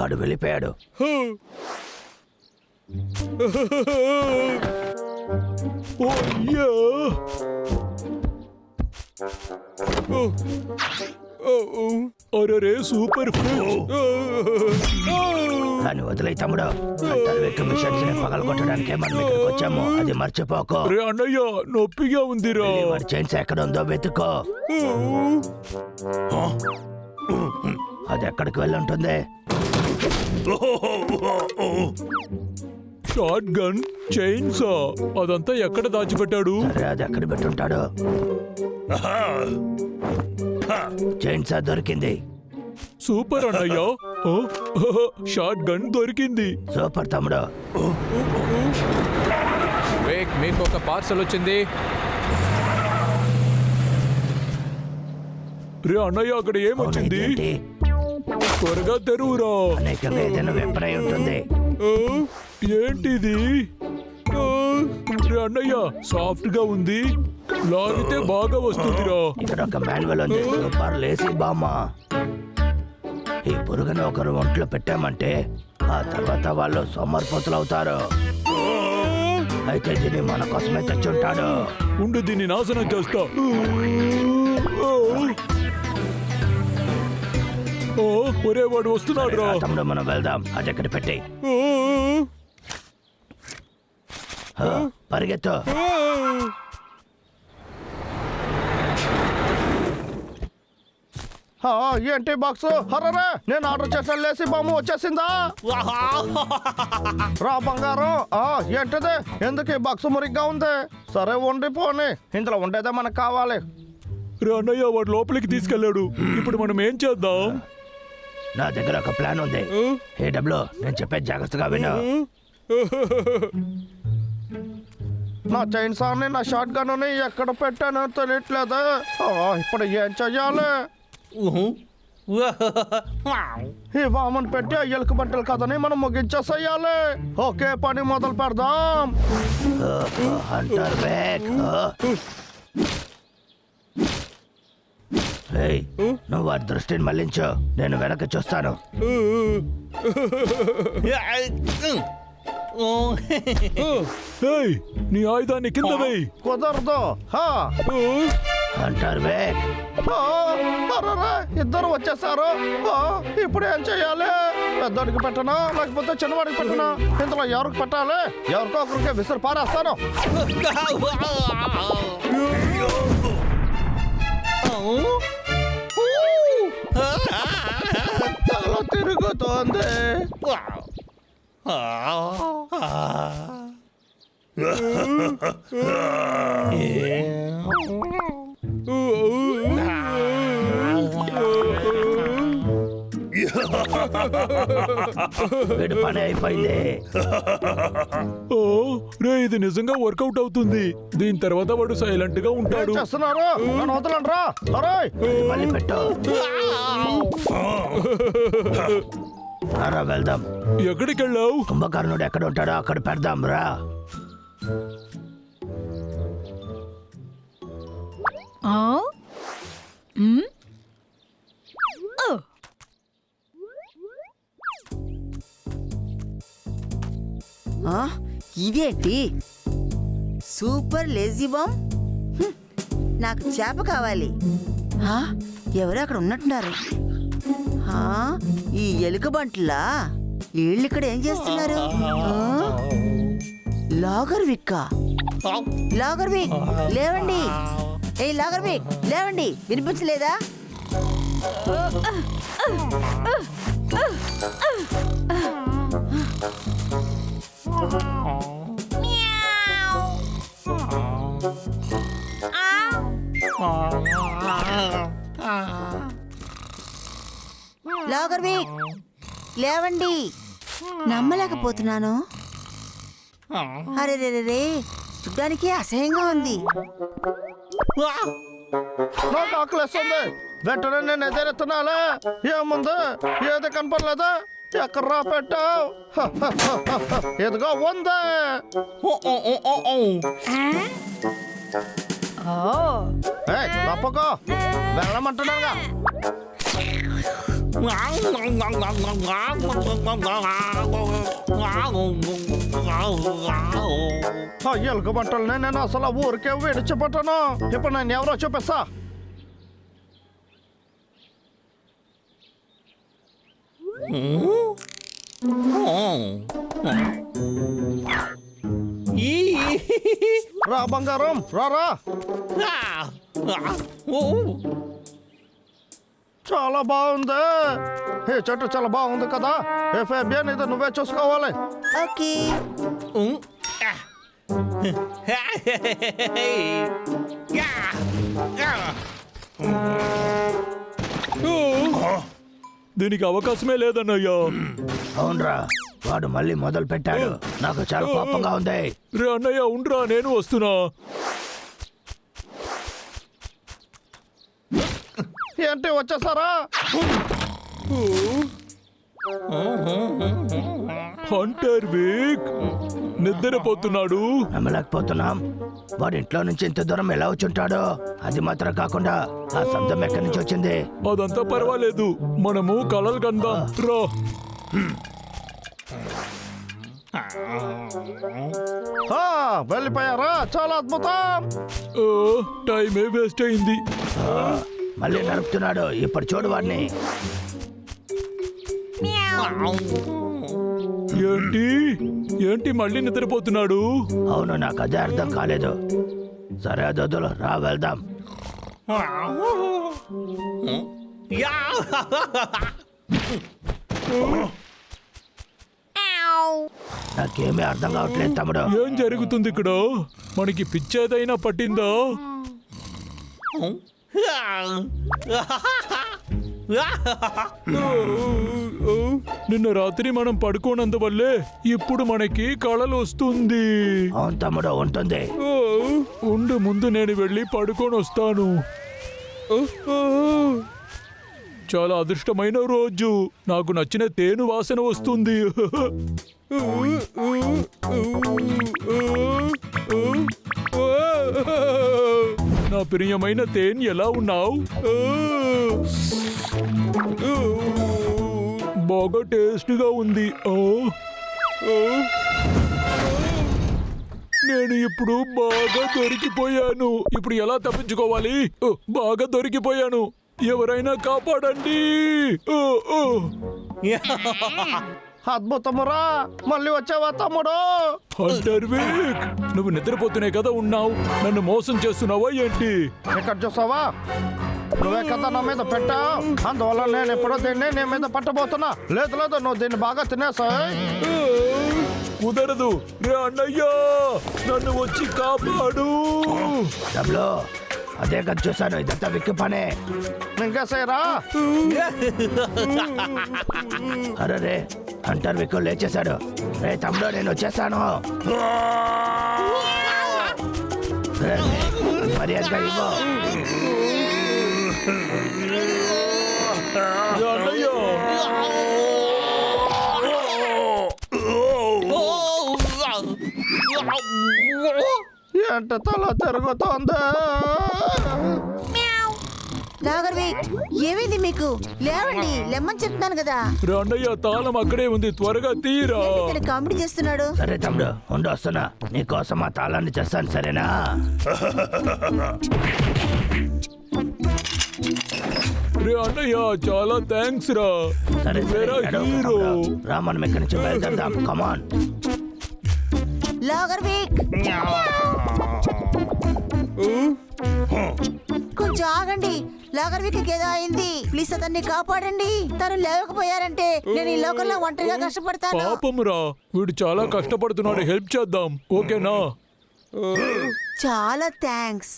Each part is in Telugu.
వాడు వెళ్ళిపోయాడు. అరే సూపర్ దాన్ని వదిలే తమ్ముడు. మిషన్స్ ని పగలగొట్టడానికే మనం ఇక్కడికి వచ్చాము, అది మర్చిపోకు. అన్నయ్య నొప్పిగా ఉందిరా. వాడి చైన్స్ ఎక్కడ ఉందో వెతుకో. అది ఎక్కడికి వెళ్ళి ఉంటుంది? షార్ట్ గన్, చైన్సా, అదంతా ఎక్కడ దాచిపెట్టాడు? సరే, అది ఎక్కడ పెట్టుంటాడు? చైన్సా దొరికింది. సూపర్ అన్నయ్య, షార్ట్ గన్ దొరికింది. సూపర్ తమ్ముడు. మీకు ఒక పార్సల్ వచ్చింది. రే అన్నయ్య, అక్కడ ఏమొచ్చింది? త్వరగా తెరువురా. అనేకంగా ఏదైనా వెంపనై ఉంటుంది. ఏంటిది? రే అన్నయ్య, సాఫ్ట్ గా ఉంది, లాగితే బాగా వస్తుందిరా. ఇక్కడ ఒక మాన్యువల్ ఉంది. సూపర్ లేసీ బామ్మ. ఈ పురుగును ఒకరు ఒంట్లో పెట్టామంటే ఆ తర్వాత వాళ్ళు సోమరిపోతులు అవుతారు. అయితే దీన్ని మన కోసమే తెచ్చుంటాడు. ఉండు, దీన్ని నాశనం చేస్తా. ఒరే వాడు వస్తున్నాడు రా. తమ్ముడు, మనం వెళ్దాం. అది ఎక్కడ పెట్టి పరిగెత్తు. ఏంటి బాక్స్? హర్రరే, నేను ఆర్డర్ చేసిన లేసి బామ్మ వచ్చేసిందా? రా బంగారం. ఏంటిది? ఎందుకు ఈ బాక్స్ మురిగ్గా ఉంది? సరే ఉండిపోని, ఇందులో ఉండేదే మనకు కావాలి. రే అన్నయ్య, వాడు లోపలికి తీసుకెళ్ళాడు. ఇప్పుడు మనం ఏం చేద్దాం? నా దగ్గర ఒక ప్లాన్ ఉంది. ఏ డబ్ల్యూ, నేను చెప్పేది జాగ్రత్తగా విను. నా చైన్ సార్ని, నా షార్ట్ గన్ ఎక్కడ పెట్టానో తెలియట్లేదు. ఇప్పుడు ఏం చెయ్యాలి? ఈ వామన్ పెట్టి ఆ ఎలుక బట్టలు కథని మనం ముగించేసేయాలి. ఓకే, పని మొదలు పెడదాం. Hunter back. నువ్వు వారి దృష్టిని మళ్లించు, నేను వెనక్కి చూస్తాను. నీ ఆయుధాన్ని కింద వేయి. కుదరదు. Hunter back. ఇద్దరు వచ్చేసారు. ఇప్పుడు ఏం చెయ్యాలి? పెద్దోడికి పెట్టనా లేకపోతే చిన్నవాడికి పెట్టనా? ఇందులో ఎవరికి పెట్టాలి? ఎవరికో ఒకరికి విసిరి పారేస్తాను. తల తిరుగుతోంది. వీడి పని అయిపోయింది. రే, ఇది నిజంగా వర్కౌట్ అవుతుంది. దీని తర్వాత వాడు సైలెంట్ గా ఉంటాడు. చేస్తున్నారు, వదలండ్రా. మళ్ళీ పెట్టు. వెళ్దాం. ఎక్కడికి వెళ్ళావు? కుంభకర్ణుడు ఎక్కడ ఉంటాడో అక్కడ పెడదాం రా. ఇదేంటి? Super lazy balm. నాకు చేప కావాలి. ఎవరు అక్కడ ఉన్నట్టున్నారు? ఈ ఎలుక బంట్లా? వీళ్ళు ఇక్కడ ఏం చేస్తున్నారు? లాగర్ విక్కా? లాగర్ విక్, లేవండి. ఏ లాగర్ విక్, లేవండి. వినిపించలేదా? లాగర్ విక్, లేవండి. నమ్మలేకపోతున్నాను. అరే రే రే, చూడ్డానికి అసహ్యంగా ఉంది. నాకు ఆకలిస్తుంది. వెంటనే నేను ఏదైనా తినాలా? ఏముంది? ఏది కనపడలేదా? ఎక్కడ్రా పెట్టావు? ఎదుగో ఉంది. తప్పకో, వెళ్ళమంటున్నాగా. ఆ ఎలుక బట్టలనే నేను అసలు ఊరికే విడిచిపెట్టాను. ఇప్పుడు నేను ఎవరో చూపిస్తా. రా బంగారం, రారా. చాలా బాగుంది. ఈ చెట్టు చాలా బాగుంది కదా. ఏ ఫేబియన్, ఇది నువ్వే చూసుకోవాలి. ఓకే. దీనికి అవకాశమే లేదన్నయ్యా. అవునరా, వాడు మళ్ళీ మొదలు పెట్టాడు. నాకు చాలా కోపంగా ఉంది. రే అన్నయ్య ఉండ్రా, నేను వస్తున్నా. ఏంటి వచ్చేసారా? హంటర్ వీక్ నిద్రపోతున్నాడు. నమ్మలేకపోతున్నాం. వాడి ఇంట్లో నుంచి ఇంత దూరం ఎలా వచ్చుంటాడో. అది మాత్రం కాకుండా ఆ శబ్దం ఎక్కడి నుంచి వచ్చింది? అదంతా పర్వాలేదు, మనము కలలు కందాం రా. వెళ్ళిపోయారా? చాలా అద్భుతం. టైమే వేస్ట్ అయింది. మళ్ళీ నడుపుతున్నాడు. ఇప్పుడు చూడు వాడిని. ఏంటి ఏంటి మళ్ళీ నిద్రపోతున్నాడు? అవును, నాకు అదే అర్థం కాలేదు. సరే దొద్దులు, రా వెళ్దాం. నాకేమీ అర్థం కావట్లేదు తమ్ముడు. ఏం జరుగుతుంది ఇక్కడ? మనకి పిచ్చేదైనా పట్టిందా? నిన్న రాత్రి మనం పడుకోనందువల్లే ఇప్పుడు మనకి కళలు వస్తుంది. అవును తమ్ముడు, ఉంటుంది. ఉండు, ముందు నేను వెళ్ళి పడుకొని వస్తాను. చాలా అదృష్టమైన రోజు. నాకు నచ్చిన తేనె వాసన వస్తుంది. నా ప్రియమైన తేనె, ఎలా ఉన్నావు? బాగా టేస్ట్గా ఉంది. నేను ఇప్పుడు బాగా దొరికిపోయాను. ఇప్పుడు ఎలా తప్పించుకోవాలి? బాగా దొరికిపోయాను. ఎవరైనా కాపాడండి. అద్భుతమురా, మళ్ళీ వచ్చావా తమ్ముడు? హంటర్ వీక్, నువ్వు నిద్రపోతూనే కదా ఉన్నావు. నన్ను మోసం చేస్తున్నావా ఏంటి? ఇక్కడ చూసావా? నువ్వే కదా నా మీద పెట్టావు. అందువల్ల నేను ఎప్పుడో దీన్ని నీ మీద పట్టబోతున్నా. లేదు లేదు, నువ్వు దీన్ని బాగా తినేసాయి. కుదరదు. రే అన్నయ్యా, నన్ను వచ్చి కాపాడు. డబ్లో, అదే కదా చూశాను. ఇదంతా విక్కి పనే. ఇంకేసేరా. అరే రే, హంటర్ విక్కు లేచేశాడు. రే తమ్ముడు, నేను వచ్చేసాను. రే, మర్యాదగా ఇవ్వు. రే అన్నయ్యా, ఏంట తల తిరుగుతోంది? లాగర్వి, ఏమైంది మీకు? లేవండి, లెమ్మని చెప్తున్నాను కదా. రే అన్నయ్య, తాళం అక్కడే ఉంది, త్వరగా తీరా. ఇక్కడ కామెడీ చేస్తున్నాడు. సరే తమ్ముడు, ఉండి వస్తున్నా. నీకోసం ఆ తాళాన్ని చేస్తాను, సరేనా? రే అన్నయ్య, చాలా థ్యాంక్స్ రా. సరే సరే, వేరే ఎడవకు హీరో. తమ్ముడు. రా, మనం ఇక్కడి నుంచి బయలుదేరదాం. కమాన్. లాగర్విక్, కొంచెం ఆగండి. లాగర్విక్ ఏదో అయింది. ప్లీజ్ అతన్ని కాపాడండి. తను లేవకపోయారంటే నేను ఈ లోకంలో ఒంటరిగా కష్టపడతాను. పాపమురా, వీడు చాలా కష్టపడుతున్నాడు. హెల్ప్ చేద్దాం, ఓకేనా? చాలా థ్యాంక్స్.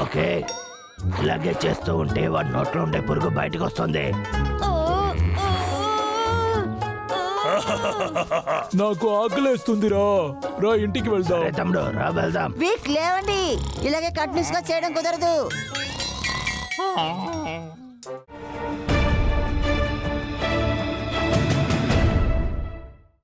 ఓకే, ఇలాగే చేస్తూ ఉంటే వాడి నోట్లో ఉండే పురుగు బయటకు వస్తుంది. నాకు ఆకలేస్తుందిరా. రా, ఇంటికి వెళ్దాం. సరే తమ్ముడు, రా వెళ్దాం. వీక్ లేవండి. ఇలాగే కంటిన్యూస్ గా చేయడం కుదరదు.